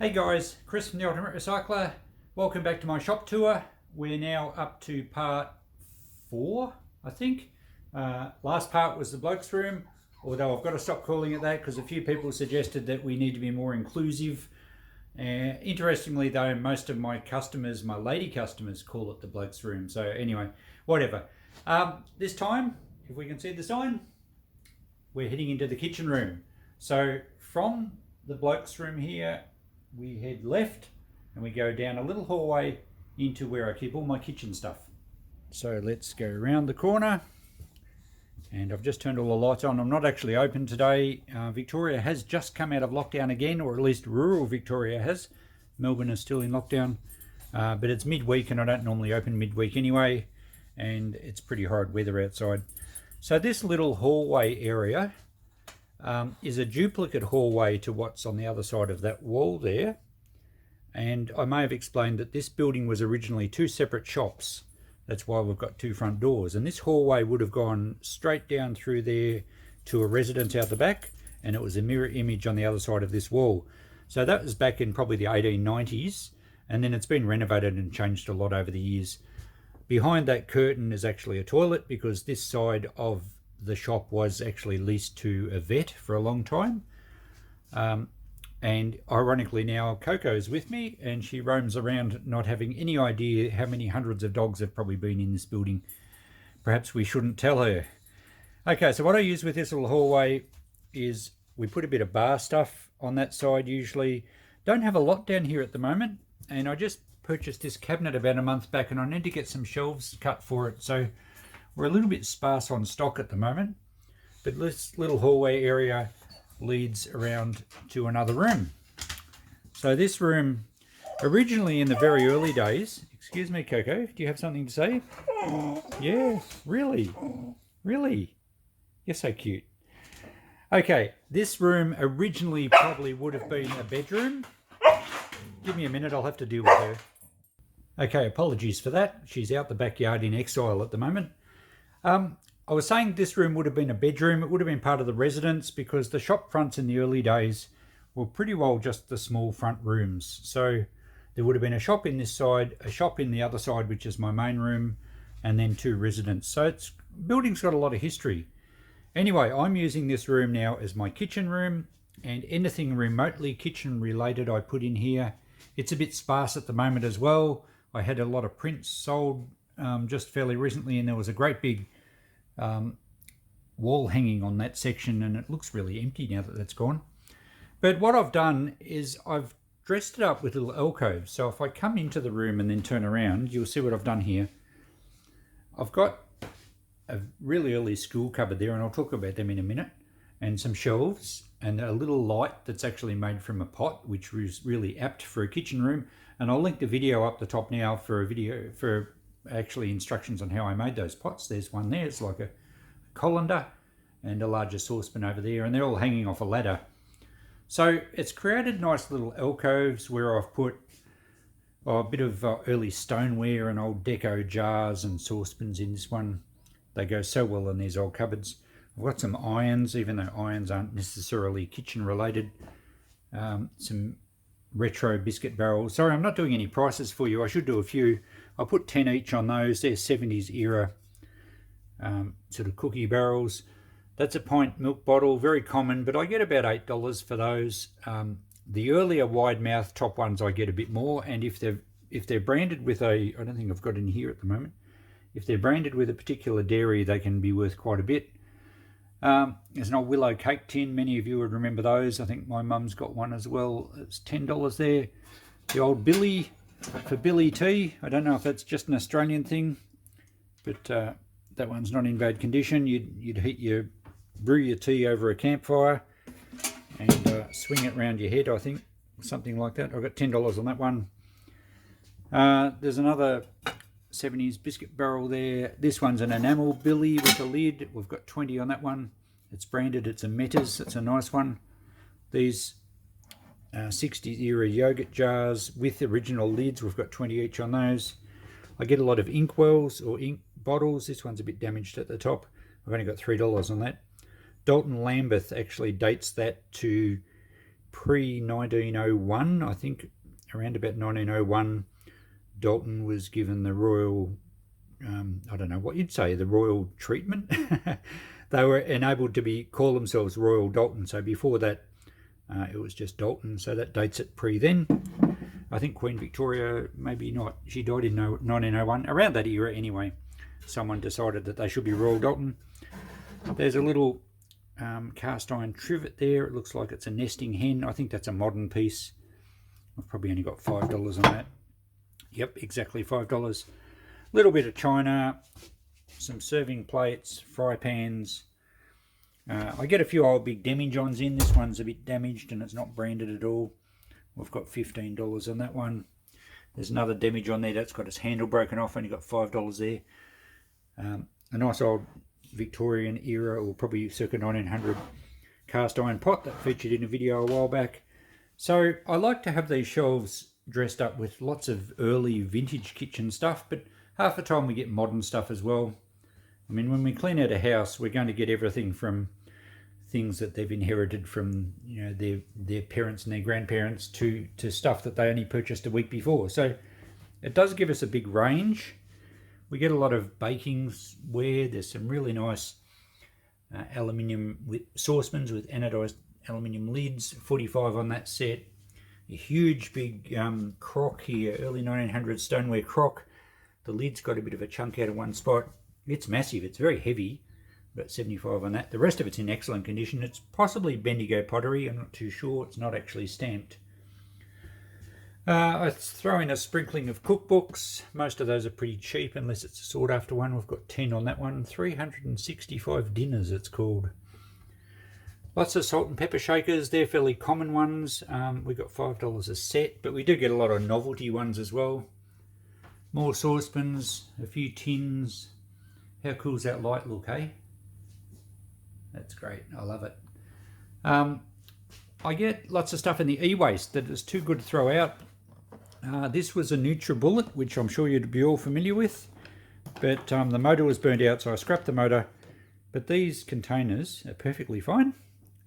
Hey guys, Chris from the Ultimate Recycler. Welcome back to my shop tour. We're now up to part 4, I think. Last part was the bloke's room, although I've got to stop calling it that because a few people suggested that we need to be more inclusive. Interestingly though, most of my customers, my lady customers, call it the bloke's room. So anyway, whatever. This time, if we can see the sign, we're heading into the kitchen room. So from the bloke's room here, we head left and we go down a little hallway into where I keep all my kitchen stuff. So let's go around the corner, and I've just turned all the lights on. I'm not actually open today. Victoria has just come out of lockdown again, or at least rural Victoria has. Melbourne is still in lockdown, but it's midweek and I don't normally open midweek anyway, and it's pretty hard weather outside. So this little hallway area is a duplicate hallway to what's on the other side of that wall there. And I may have explained that this building was originally 2 separate shops. That's why we've got 2 front doors. And this hallway would have gone straight down through there to a residence out the back, and it was a mirror image on the other side of this wall. So that was back in probably the 1890s, and then it's been renovated and changed a lot over the years. Behind that curtain is actually a toilet, because this side of the shop was actually leased to a vet for a long time. And ironically now Coco's with me, and she roams around not having any idea how many hundreds of dogs have probably been in this building. Perhaps we shouldn't tell her. Okay, so what I use with this little hallway is we put a bit of bar stuff on that side usually. Don't have a lot down here at the moment, and I just purchased this cabinet about a month back, and I need to get some shelves cut for it. So we're a little bit sparse on stock at the moment, but this little hallway area leads around to another room. So this room, originally in the very early days, excuse me Coco, do you have something to say? Yeah, really? Really? You're so cute. Okay, this room originally probably would have been a bedroom. Give me a minute, I'll have to deal with her. Okay, apologies for that. She's out the backyard in exile at the moment. I was saying this room would have been a bedroom. It would have been part of the residence, because the shop fronts in the early days were pretty well just the small front rooms. So there would have been a shop in this side, a shop in the other side, which is my main room, and then 2 residents. So it's building's got a lot of history. Anyway, I'm using this room now as my kitchen room, and anything remotely kitchen related I put in here. It's a bit sparse at the moment as well. I had a lot of prints sold just fairly recently, and there was a great big wall hanging on that section, and it looks really empty now that that's gone. But what I've done is I've dressed it up with little alcoves. So if I come into the room and then turn around, you'll see what I've done here. I've got a really early school cupboard there, and I'll talk about them in a minute, and some shelves, and a little light that's actually made from a pot, which was really apt for a kitchen room. And I'll link the video up the top now for a video for actually instructions on how I made those pots. There's one there, it's like a colander, and a larger saucepan over there, and they're all hanging off a ladder. So it's created nice little alcoves where I've put a bit of early stoneware and old deco jars and saucepans in this one. They go so well in these old cupboards. I've got some irons, even though irons aren't necessarily kitchen related. Some retro biscuit barrels. Sorry, I'm not doing any prices for you. I should do a few. I'll put 10 each on those. They're 70s era sort of cookie barrels. That's a pint milk bottle, very common, but I get about $8 for those. The earlier wide mouth top ones I get a bit more, and if they're branded with I don't think I've got in here at the moment. If they're branded with a particular dairy, they can be worth quite a bit. There's an old willow cake tin. Many of you would remember those. I think my mum's got one as well. It's $10 there. The old Billy for Billy tea. I don't know if that's just an Australian thing, but that one's not in bad condition. You'd brew your tea over a campfire and swing it around your head, I think, something like that. I've got $10 on that one. There's another 70s biscuit barrel there. This one's an enamel Billy with a lid. We've got 20 on that one. It's branded, it's a Metas. It's a nice one. These 60s era yogurt jars with original lids, we've got 20 each on those. I get a lot of ink wells or ink bottles. This one's a bit damaged at the top. I've only got $3 on that. Dalton Lambeth actually dates that to pre-1901, I think around about 1901, Dalton was given the royal, I don't know what you'd say, the royal treatment. They were enabled to call themselves Royal Dalton. So before that, it was just Dalton. So that dates it pre then. I think Queen Victoria, maybe not. She died in 1901, around that era anyway. Someone decided that they should be Royal Dalton. There's a little cast iron trivet there. It looks like it's a nesting hen. I think that's a modern piece. I've probably only got $5 on that. Yep, exactly $5. Little bit of china, some serving plates, fry pans. I get a few old big demijohns in. This one's a bit damaged and it's not branded at all. We've got $15 on that one. There's another demijohn there that's got its handle broken off, only got $5 there. A nice old Victorian era, or probably circa 1900 cast iron pot that featured in a video a while back. So I like to have these shelves dressed up with lots of early vintage kitchen stuff, but half the time we get modern stuff as well. I mean, when we clean out a house, we're going to get everything from things that they've inherited from, you know, their parents and their grandparents to stuff that they only purchased a week before. So it does give us a big range. We get a lot of baking ware. There's some really nice aluminium saucepans with anodized aluminium lids, 45 on that set. A huge big crock here, early 1900s stoneware crock. The lid's got a bit of a chunk out of one spot. It's massive, it's very heavy, about 75 on that. The rest of it's in excellent condition. It's possibly Bendigo pottery, I'm not too sure. It's not actually stamped. I throw in a sprinkling of cookbooks. Most of those are pretty cheap unless it's a sought after one. We've got 10 on that one. 365 dinners it's called. Lots of salt and pepper shakers. They're fairly common ones. We've got $5 a set, but we do get a lot of novelty ones as well. More saucepans, a few tins. How cool is that light look, eh? That's great. I love it. I get lots of stuff in the e-waste that is too good to throw out. This was a NutriBullet, which I'm sure you'd be all familiar with. But the motor was burned out, so I scrapped the motor. But these containers are perfectly fine.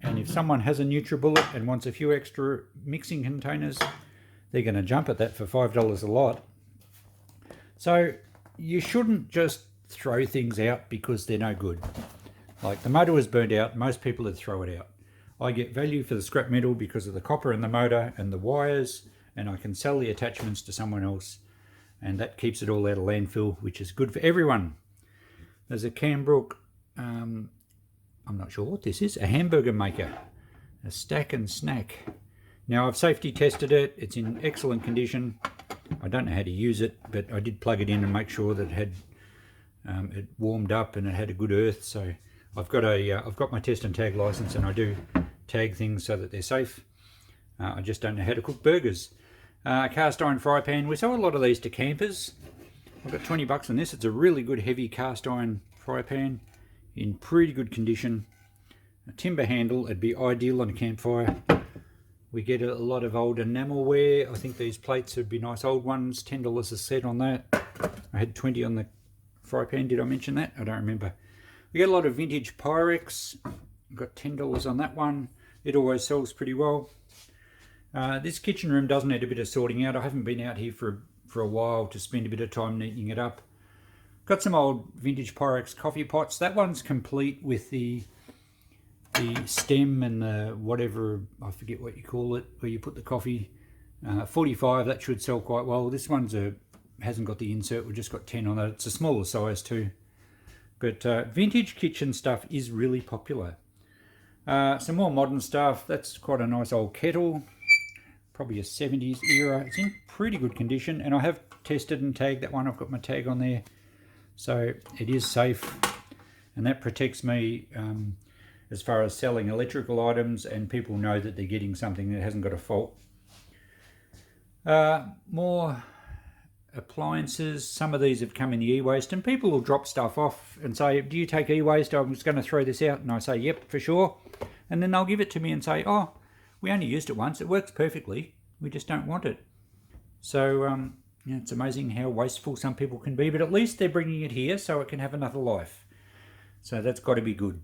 And if someone has a NutriBullet and wants a few extra mixing containers, they're going to jump at that for $5 a lot. So you shouldn't just throw things out because they're no good. Like the motor was burned out, most people would throw it out. I get value for the scrap metal because of the copper in the motor and the wires, and I can sell the attachments to someone else, and that keeps it all out of landfill, which is good for everyone. There's a Cambrook, I'm not sure what this is, a hamburger maker, a stack and snack. Now I've safety tested it, it's in excellent condition. I don't know how to use it, but I did plug it in and make sure that it had it warmed up and it had a good earth. So I've got my test and tag license, and I do tag things so that they're safe. I just don't know how to cook burgers. Cast iron fry pan. We sell a lot of these to campers. I've got 20 bucks on this. It's a really good heavy cast iron fry pan in pretty good condition. A timber handle, it'd be ideal on a campfire. We get a lot of old enamelware. I think these plates would be nice old ones. $10 a set on that. I had 20 on the fry pan. Did I mention that? I don't remember. We get a lot of vintage Pyrex. I've got $10 on that one. It always sells pretty well. This kitchen room does need a bit of sorting out. I haven't been out here for a while to spend a bit of time neatening it up. Got some old vintage Pyrex coffee pots. That one's complete with the stem and the whatever, I forget what you call it, where you put the coffee. 45, that should sell quite well. This one's hasn't got the insert, we've just got 10 on it. It's a smaller size too. But vintage kitchen stuff is really popular. Some more modern stuff. That's quite a nice old kettle. Probably a 70s era. It's in pretty good condition, and I have tested and tagged that one. I've got my tag on there. So it is safe, and that protects me as far as selling electrical items, and people know that they're getting something that hasn't got a fault. More appliances. Some of these have come in the e-waste, and people will drop stuff off and say, do you take e-waste? I was going to throw this out. And I say, yep, for sure. And then they'll give it to me and say, oh, we only used it once. It works perfectly. We just don't want it. So yeah, it's amazing how wasteful some people can be, but at least they're bringing it here so it can have another life. So that's got to be good.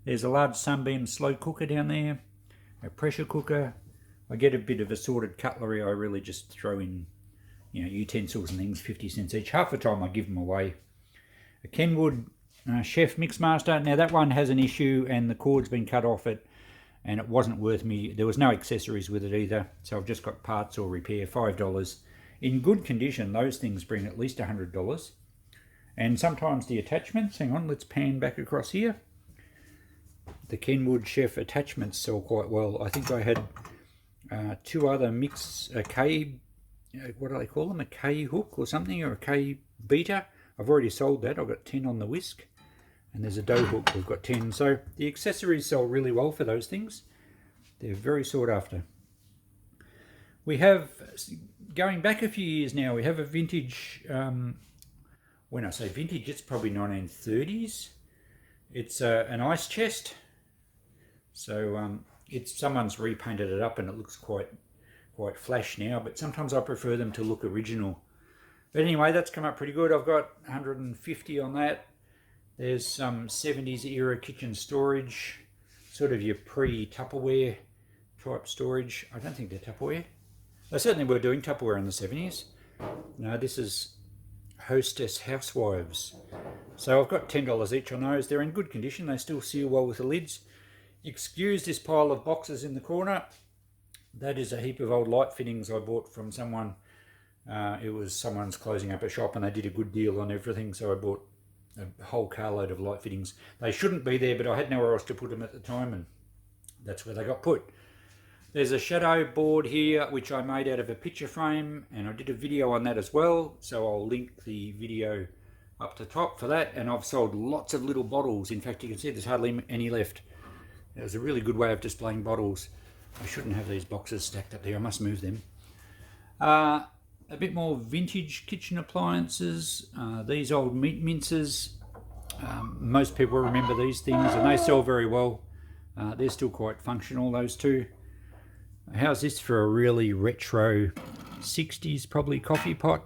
There's a large Sunbeam slow cooker down there, a pressure cooker, I get a bit of assorted cutlery. I really just throw in, utensils and things, 50 cents each. Half the time I give them away. A Kenwood Chef Mixmaster. Now that one has an issue and the cord's been cut off it, and it wasn't worth me. There was no accessories with it either, so I've just got parts or repair, $5. In good condition, those things bring at least $100. And sometimes the attachments, hang on, let's pan back across here. The Kenwood Chef attachments sell quite well. I think I had two other K, what do they call them? A K hook or something, or a K beater. I've already sold that. I've got 10 on the whisk. And there's a dough hook, we've got 10. So the accessories sell really well for those things. They're very sought after. We have, going back a few years now, we have a vintage, when I say vintage, it's probably 1930s. It's an ice chest. So someone's repainted it up and it looks quite flash now, but sometimes I prefer them to look original. But anyway, that's come up pretty good. I've got 150 on that. There's some 70s era kitchen storage, sort of your pre-Tupperware type storage. I don't think they're Tupperware. They certainly were doing Tupperware in the 70s. No, this is Hostess Housewives. So I've got $10 each on those. They're in good condition. They still seal well with the lids. Excuse this pile of boxes in the corner. That is a heap of old light fittings I bought from someone. It was someone's closing up a shop and they did a good deal on everything, so I bought a whole carload of light fittings. They shouldn't be there, but I had nowhere else to put them at the time, and that's where they got put. There's a shadow board here which I made out of a picture frame, and I did a video on that as well, so I'll link the video up the top for that. And I've sold lots of little bottles. In fact, you can see there's hardly any left. It was a really good way of displaying bottles. I shouldn't have these boxes stacked up there. I must move them. A bit more vintage kitchen appliances. These old meat mincers. Most people remember these things and they sell very well. They're still quite functional, those two. How's this for a really retro 60s probably coffee pot?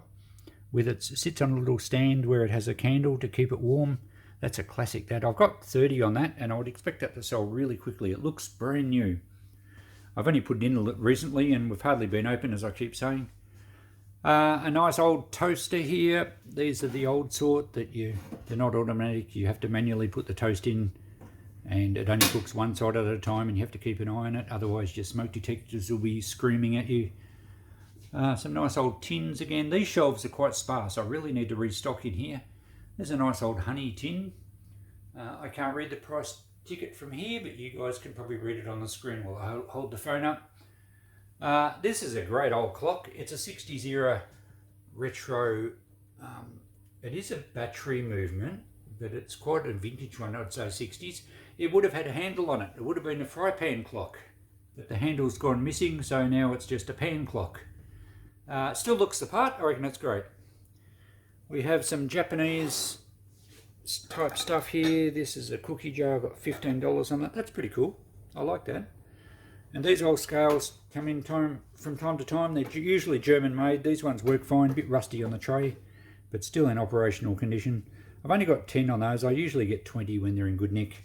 It sits on a little stand where it has a candle to keep it warm. That's a classic, that. I've got 30 on that and I would expect that to sell really quickly. It looks brand new. I've only put it in recently and we've hardly been open, as I keep saying. A nice old toaster here. These are the old sort that they're not automatic. You have to manually put the toast in and it only cooks one side at a time and you have to keep an eye on it. Otherwise your smoke detectors will be screaming at you. Some nice old tins again. These shelves are quite sparse. I really need to restock in here. There's a nice old honey tin. I can't read the price ticket from here, but you guys can probably read it on the screen while I hold the phone up. This is a great old clock. It's a 60s era retro. It is a battery movement, but it's quite a vintage one, I'd say 60s. It would have had a handle on it. It would have been a fry pan clock, but the handle's gone missing, so now it's just a pan clock. Still looks the part. I reckon that's great. We have some Japanese type stuff here. This is a cookie jar. I've got $15 on that. That's pretty cool. I like that. And these old scales come in from time to time. They're usually German made. These ones work fine, a bit rusty on the tray, but still in operational condition. I've only got 10 on those. I usually get 20 when they're in good nick.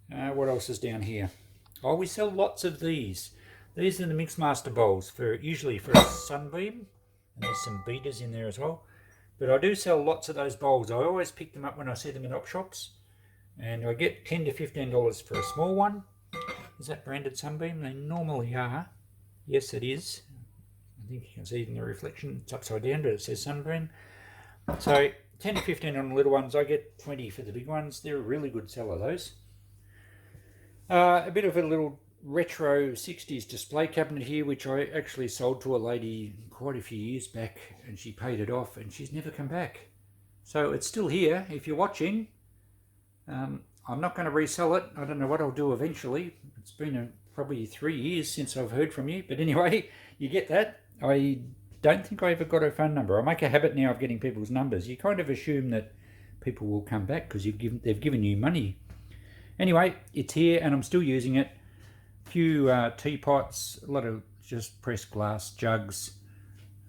What else is down here? Oh, we sell lots of these. These are the Mixmaster Bowls, usually for a sunbeam. And there's some beaters in there as well. But I do sell lots of those bowls. I always pick them up when I see them in op shops. And I get $10 to $15 for a small one. Is that branded Sunbeam? They normally are. Yes, it is. I think you can see it in the reflection. It's upside down, but it says Sunbeam. So 10 to 15 on the little ones. I get 20 for the big ones. They're a really good seller, those. A bit of a little retro 60s display cabinet here, which I actually sold to a lady quite a few years back, and she paid it off, and she's never come back. So it's still here. If you're watching, I'm not going to resell it. I don't know what I'll do eventually. It's been probably 3 years since I've heard from you. But anyway, you get that. I don't think I ever got her phone number. I make a habit now of getting people's numbers. You kind of assume that people will come back because they've given you money. Anyway, it's here and I'm still using it. A few teapots, a lot of just pressed glass jugs,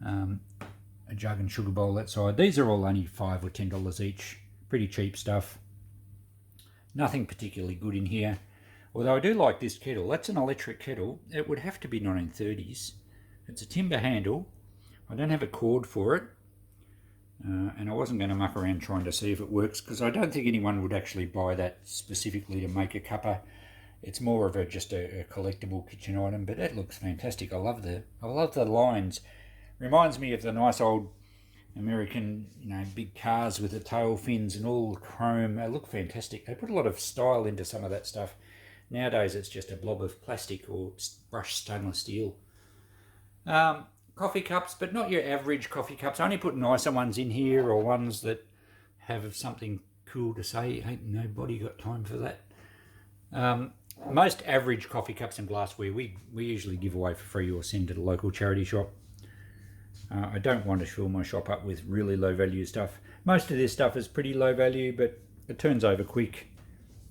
a jug and sugar bowl that side. These are all only $5 or $10 each. Pretty cheap stuff. Nothing particularly good in here. Although I do like this kettle. That's an electric kettle. It would have to be 1930s. It's a timber handle. I don't have a cord for it. And I wasn't going to muck around trying to see if it works, because I don't think anyone would actually buy that specifically to make a cuppa. It's more of just a collectible kitchen item, but it looks fantastic. I love the lines. Reminds me of the nice old American, big cars with the tail fins and all chrome. They look fantastic. They put a lot of style into some of that stuff. Nowadays it's just a blob of plastic or brushed stainless steel. Coffee cups, but not your average coffee cups. I only put nicer ones in here, or ones that have something cool to say. Ain't nobody got time for that. Most average coffee cups and glassware we usually give away for free or send to the local charity shop. I don't want to fill my shop up with really low value stuff. Most of this stuff is pretty low value, but it turns over quick.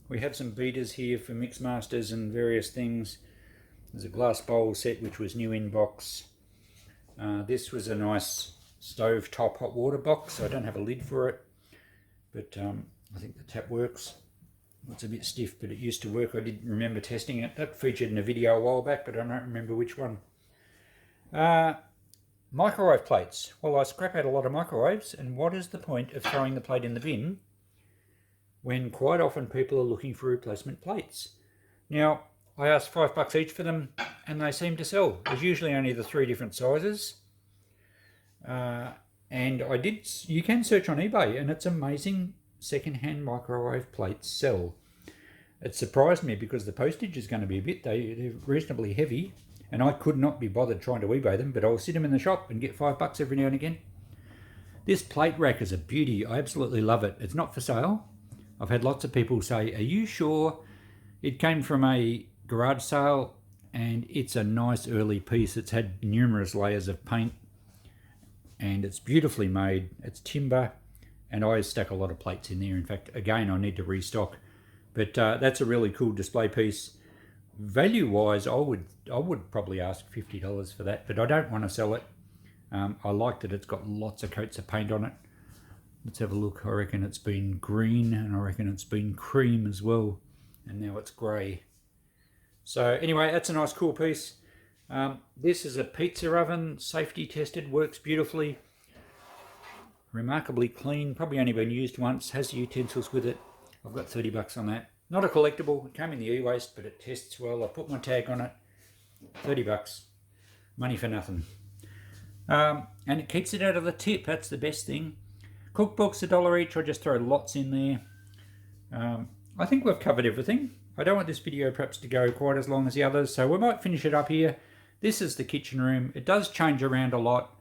We have some beaters here for Mixmasters and various things. There's a glass bowl set which was new in box. This was a nice stove top hot water box. I don't have a lid for it, but I think the tap works. It's a bit stiff, but it used to work. I did remember testing it. That featured in a video a while back, but I don't remember which one. Microwave plates. Well, I scrap out a lot of microwaves, and what is the point of throwing the plate in the bin when quite often people are looking for replacement plates? Now, I asked $5 each for them, and they seem to sell. There's usually only the 3 different sizes. And you can search on eBay, and it's amazing. Second-hand microwave plates sell. It surprised me because the postage is going to be a bit, they're reasonably heavy, and I could not be bothered trying to eBay them, but I'll sit them in the shop and get $5 every now and again. This plate rack is a beauty. I absolutely love it. It's not for sale. I've had lots of people say, are you sure? It came from a garage sale, and it's a nice early piece. It's had numerous layers of paint, and it's beautifully made. It's timber, and I stack a lot of plates in there. In fact, again, I need to restock, but that's a really cool display piece. Value wise, I would probably ask $50 for that, but I don't want to sell it. I like that it's got lots of coats of paint on it. Let's have a look. I reckon it's been green, and I reckon it's been cream as well, and now it's grey. So anyway, that's a nice cool piece. This is a pizza oven, safety tested, works beautifully. Remarkably clean, probably only been used once, has the utensils with it. I've got $30 on that. Not a collectible, it came in the e-waste, but it tests well. I put my tag on it, $30. Money for nothing. And it keeps it out of the tip, that's the best thing. Cookbooks, $1 each, I just throw lots in there. I think we've covered everything. I don't want this video perhaps to go quite as long as the others, so we might finish it up here. This is the kitchen room. It does change around a lot.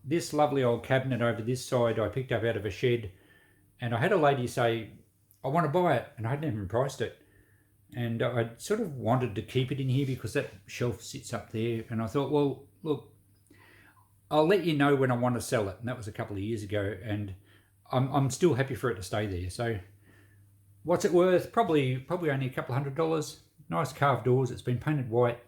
This lovely old cabinet over this side I picked up out of a shed, and I had a lady say, I want to buy it, and I hadn't even priced it. And I sort of wanted to keep it in here because that shelf sits up there, and I thought, well, look, I'll let you know when I want to sell it, and that was a couple of years ago, and I'm still happy for it to stay there. So what's it worth? Probably only a couple $100. Nice carved doors. It's been painted white,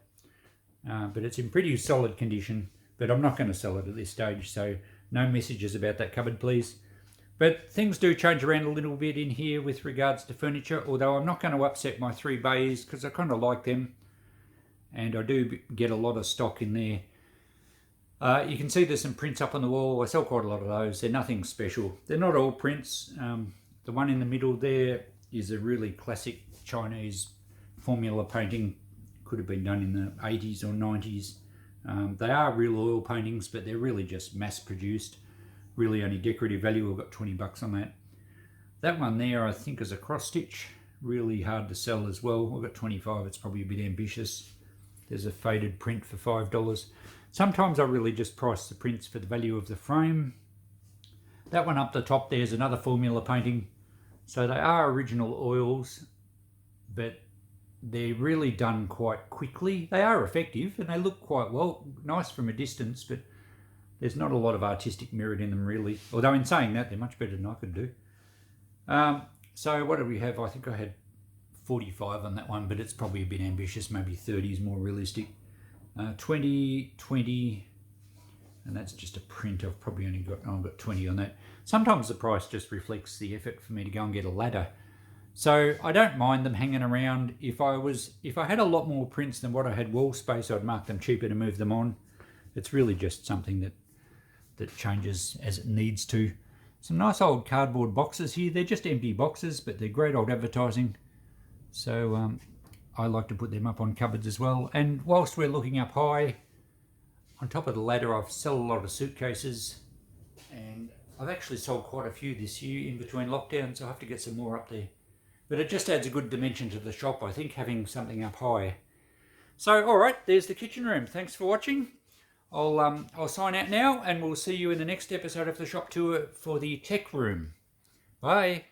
but it's in pretty solid condition. But I'm not going to sell it at this stage, so no messages about that cupboard, please. But things do change around a little bit in here with regards to furniture, although I'm not going to upset my 3 bays because I kind of like them, and I do get a lot of stock in there. You can see there's some prints up on the wall. I sell quite a lot of those. They're nothing special. They're not all prints. The one in the middle there is a really classic Chinese formula painting. Could have been done in the 80s or 90s. They are real oil paintings, but they're really just mass produced. Really only decorative value. I've got $20 on that. That one there I think is a cross stitch. Really hard to sell as well. I've got 25. It's probably a bit ambitious. There's a faded print for $5. Sometimes I really just price the prints for the value of the frame. That one up the top there is another formula painting. So they are original oils, but they're really done quite quickly. They are effective and they look quite well, nice from a distance, but there's not a lot of artistic merit in them really. Although in saying that, they're much better than I could do. So what do we have? I think I had 45 on that one, but it's probably a bit ambitious. Maybe 30 is more realistic. 20, and that's just a print. I've probably only got 20 on that. Sometimes the price just reflects the effort for me to go and get a ladder So I don't mind them hanging around. If I had a lot more prints than what I had wall space, I'd mark them cheaper to move them on. It's really just something that changes as it needs to. Some nice old cardboard boxes here. They're just empty boxes, but they're great old advertising. So I like to put them up on cupboards as well. And whilst we're looking up high, on top of the ladder, I've sold a lot of suitcases. And I've actually sold quite a few this year in between lockdowns. I'll have to get some more up there. But it just adds a good dimension to the shop, I think, having something up high. So, all right, there's the kitchen room. Thanks for watching. I'll sign out now, and we'll see you in the next episode of the shop tour for the tech room. Bye.